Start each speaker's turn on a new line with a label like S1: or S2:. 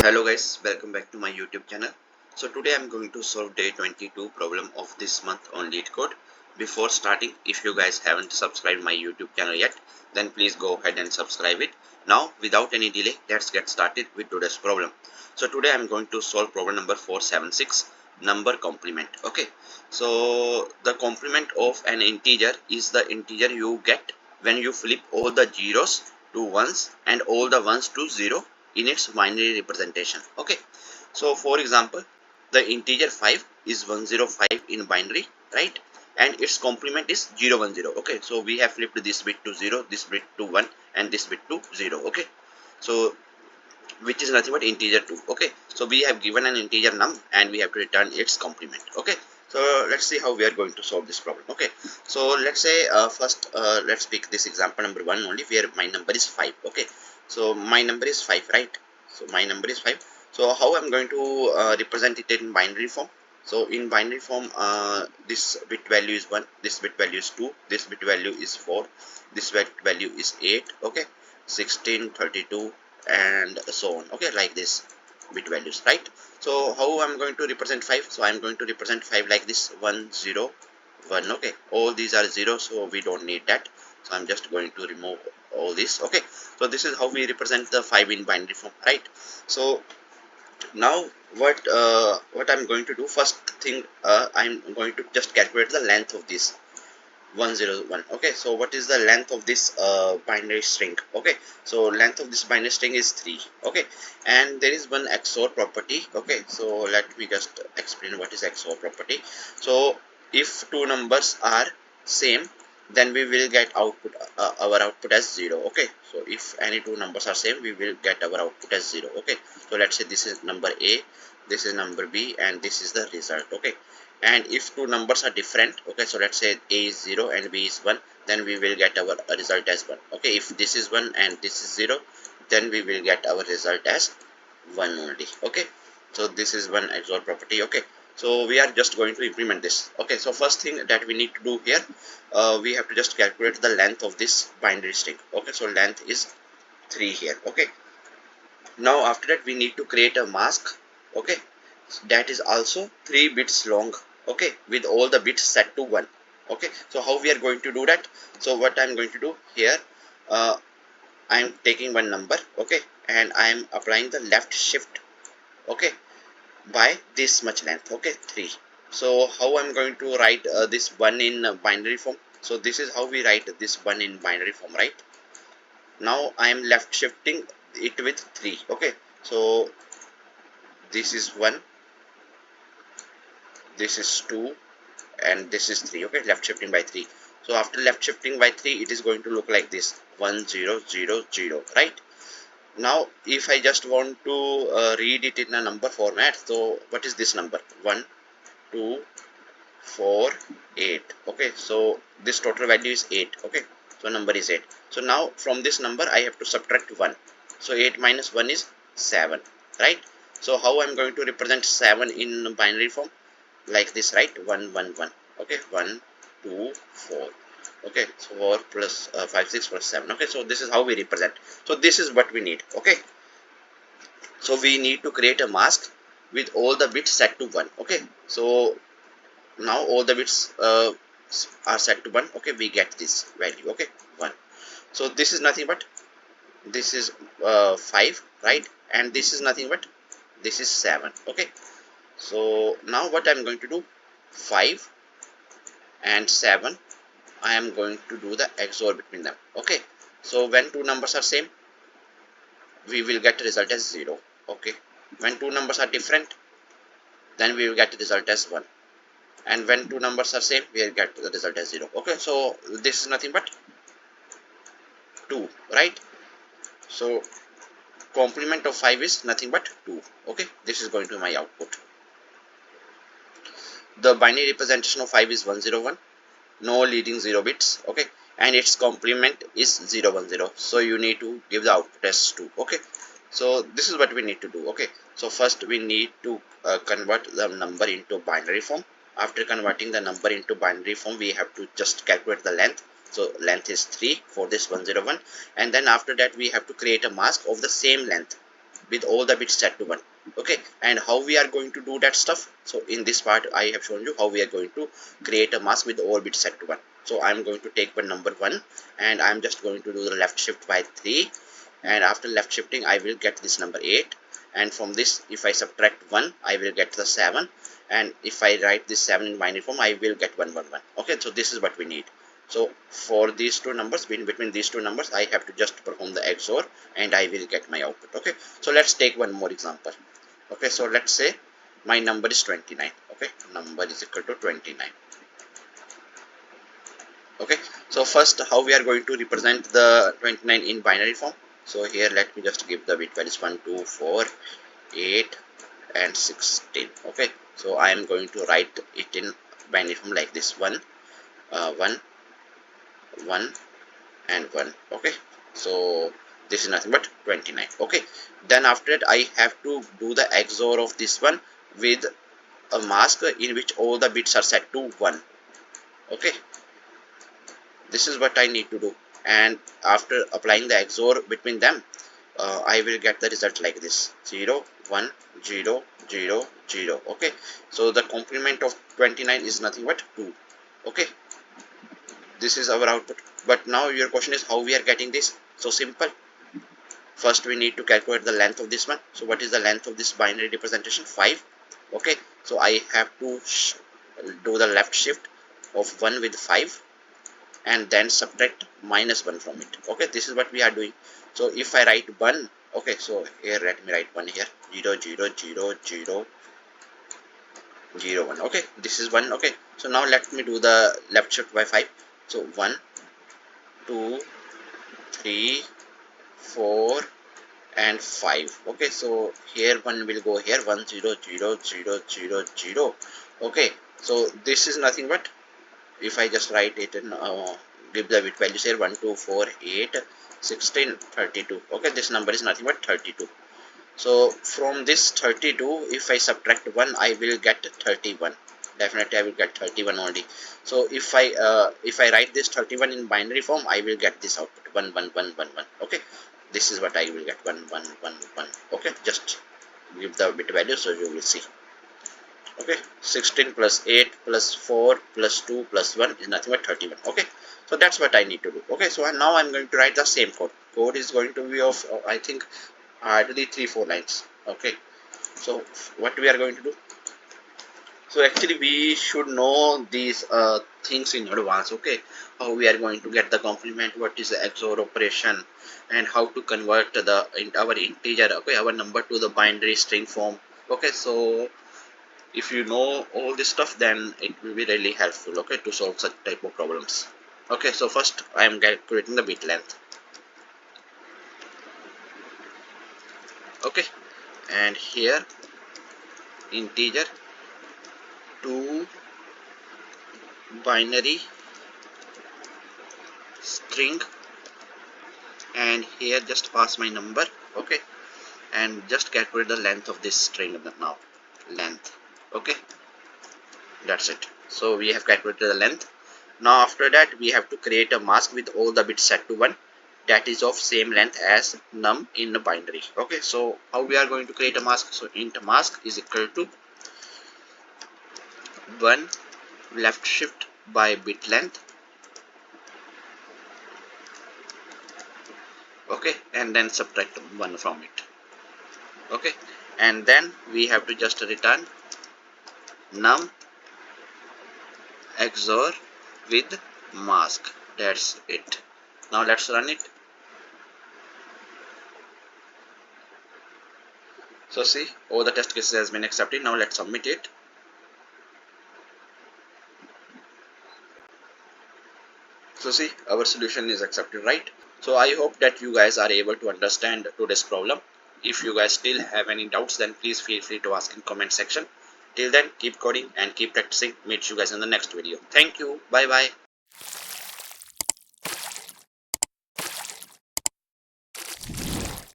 S1: Hello guys, welcome back to my YouTube channel. So today I'm going to solve day 22 problem of this month on Leetcode. Before starting, if you guys haven't subscribed my YouTube channel yet, then please go ahead and subscribe it. Now without any delay, let's get started with today's problem. So today I'm going to solve problem number 476, number complement. Okay, so the complement of an integer is the integer you get when you flip all the zeros to ones and all the ones to zero in its binary representation. Okay, so for example, the integer 5 is 105 in binary, right? And its complement is 010. Okay, so we have flipped this bit to 0, this bit to 1, and this bit to 0. Okay, so which is nothing but integer 2. Okay, so we have given an integer num and we have to return its complement. Okay, so let's see how we are going to solve this problem. Okay, so let's say first let's pick this example number 1 only, where my number is 5. Okay, so my number is 5, right? So my number is 5. So how I'm going to represent it in binary form? So in binary form, this bit value is 1, this bit value is 2, this bit value is 4, this bit value is 8. Okay, 16, 32, and so on. Okay, like this bit values, right? So how I'm going to represent 5? So I'm going to represent 5 like this: 1 0 1. Okay, all these are 0, so we don't need that. So I'm just going to remove all this. Okay, so this is how we represent the 5 in binary form, right? So now what I'm going to do, first thing, I'm going to just calculate the length of this 101. Okay, so what is the length of this binary string? Okay, so length of this binary string is 3. Okay, and there is one XOR property. Okay, so let me just explain what is XOR property. So if two numbers are same, then we will get output our output as 0. Okay, so if any two numbers are same, we will get our output as 0. Okay, so let's say this is number A, this is number B, and this is the result. Okay, and if two numbers are different, okay, so let's say A is 0 and B is 1, then we will get our result as 1. Okay, if this is 1 and this is 0, then we will get our result as 1 only. Okay, so this is one XOR property. Okay, so we are just going to implement this. Okay, so first thing that we need to do here, we have to just calculate the length of this binary string. Okay, so length is 3 here. Okay, now after that we need to create a mask. Okay, that is also 3 bits long. Okay, with all the bits set to 1. Okay, so how we are going to do that? So what I'm going to do here, I'm taking one number. Okay, and I'm applying the left shift, okay, by this much length. Okay, 3. So how I'm going to write this 1 in binary form? So this is how we write this 1 in binary form, right? Now I am left shifting it with 3. Okay, so this is 1, this is 2, and this is 3. Okay, left shifting by 3. So after left shifting by 3, it is going to look like this: 1 0 0 0, right? Now if I just want to read it in a number format, so what is this number? 1 2 4 8. Okay, so this total value is 8. Okay, so number is 8. So now from this number I have to subtract 1. So 8 minus 1 is 7, right? So how I'm going to represent 7 in binary form? Like this, right? 1 1 1. Okay, 1 2 4. Okay, so 4 plus 5 6 plus 7. Okay, so this is how we represent. So this is what we need. Okay, so we need to create a mask with all the bits set to 1. Okay, so now all the bits are set to 1. Okay, we get this value. Okay, 1. So this is nothing but this is 5, right? And this is nothing but this is 7. Okay, so now what I'm going to do, 5 and 7, I am going to do the XOR between them. Okay, so when two numbers are same, we will get the result as 0. Okay, when two numbers are different, then we will get the result as 1, and when two numbers are same, we will get the result as 0. Okay, so this is nothing but 2, right? So complement of 5 is nothing but 2. Okay, this is going to be my output. The binary representation of 5 is 101, no leading 0 bits. Okay, and its complement is 010, so you need to give the output as 2. Okay, so this is what we need to do. Okay, so first we need to convert the number into binary form. After converting the number into binary form, we have to just calculate the length. So length is 3 for this 101, and then after that we have to create a mask of the same length with all the bits set to 1. Okay, and how we are going to do that stuff? So in this part I have shown you how we are going to create a mask with all bits set to 1. So I'm going to take one number 1 and I'm just going to do the left shift by 3, and after left shifting I will get this number 8, and from this if I subtract 1 I will get the 7, and if I write this 7 in binary form I will get 111. Okay, so this is what we need. So for these two numbers, between these two numbers I have to just perform the XOR and I will get my output. Okay, so let's take one more example. Okay, so let's say my number is 29. Okay, number is equal to 29. Okay, so first how we are going to represent the 29 in binary form? So here let me just give the bit values 1, 2, 4, 8 and 16. Okay, so I am going to write it in binary form like this: 1, 1, 1 and 1. Okay, so this is nothing but 29. Okay, then after that I have to do the XOR of this one with a mask in which all the bits are set to 1. Okay, this is what I need to do, and after applying the XOR between them I will get the result like this: 0, 1, 0, 0, 0. Okay, so the complement of 29 is nothing but 2. Okay, this is our output. But now your question is how we are getting this? So simple. First we need to calculate the length of this one. So what is the length of this binary representation? 5. Okay, so I have to do the left shift of 1 with 5 and then subtract -1 from it. Okay, this is what we are doing. So if I write 1, okay, so here let me write 1 here: 0, 0, 0, 0, 0, 1. Okay, this is 1. Okay, so now let me do the left shift by 5. So 1, 2, 3, 4 and 5. Okay, so here 1 will go here: 1, 0, 0, 0, 0, 0. Okay, so this is nothing but, if I just write it in give the bit values here: 1, 2, 4, 8, 16, 32. Okay, this number is nothing but 32. So from this 32, if I subtract 1 I will get 31. Definitely I will get 31 only. So if I write this 31 in binary form I will get this output: 1, 1, 1, 1, 1. Okay, this is what I will get: 1, 1, 1, 1. Okay, just give the bit value so you will see. Okay, 16 plus 8 plus 4 plus 2 plus 1 is nothing but 31. Okay, so that's what I need to do. Okay, so now I'm going to write the same code. Code is going to be of I think hardly 3-4 lines. Okay, so what we are going to do? So actually we should know these things in advance. Okay, how we are going to get the complement, what is the XOR operation, and how to convert our integer, okay, our number, to the binary string form. Okay, so if you know all this stuff then it will be really helpful, okay, to solve such type of problems. Okay, so first I am calculating the bit length. Okay, and here integer to binary string, and here just pass my number. Okay, and just calculate the length of this string now. Length. Okay, that's it. So we have calculated the length. Now after that we have to create a mask with all the bits set to 1, that is of same length as num in the binary. Okay, so how we are going to create a mask? So int mask is equal to 1 left shift by bit length. Okay, and then subtract 1 from it. Okay, and then we have to just return num XOR with mask. That's it. Now let's run it. So see, all the test cases has been accepted. Now let's submit it. So see, our solution is accepted, right? So I hope that you guys are able to understand today's problem. If you guys still have any doubts, then please feel free to ask in comment section. Till then, keep coding and keep practicing. Meet you guys in the next video. Thank you. Bye bye.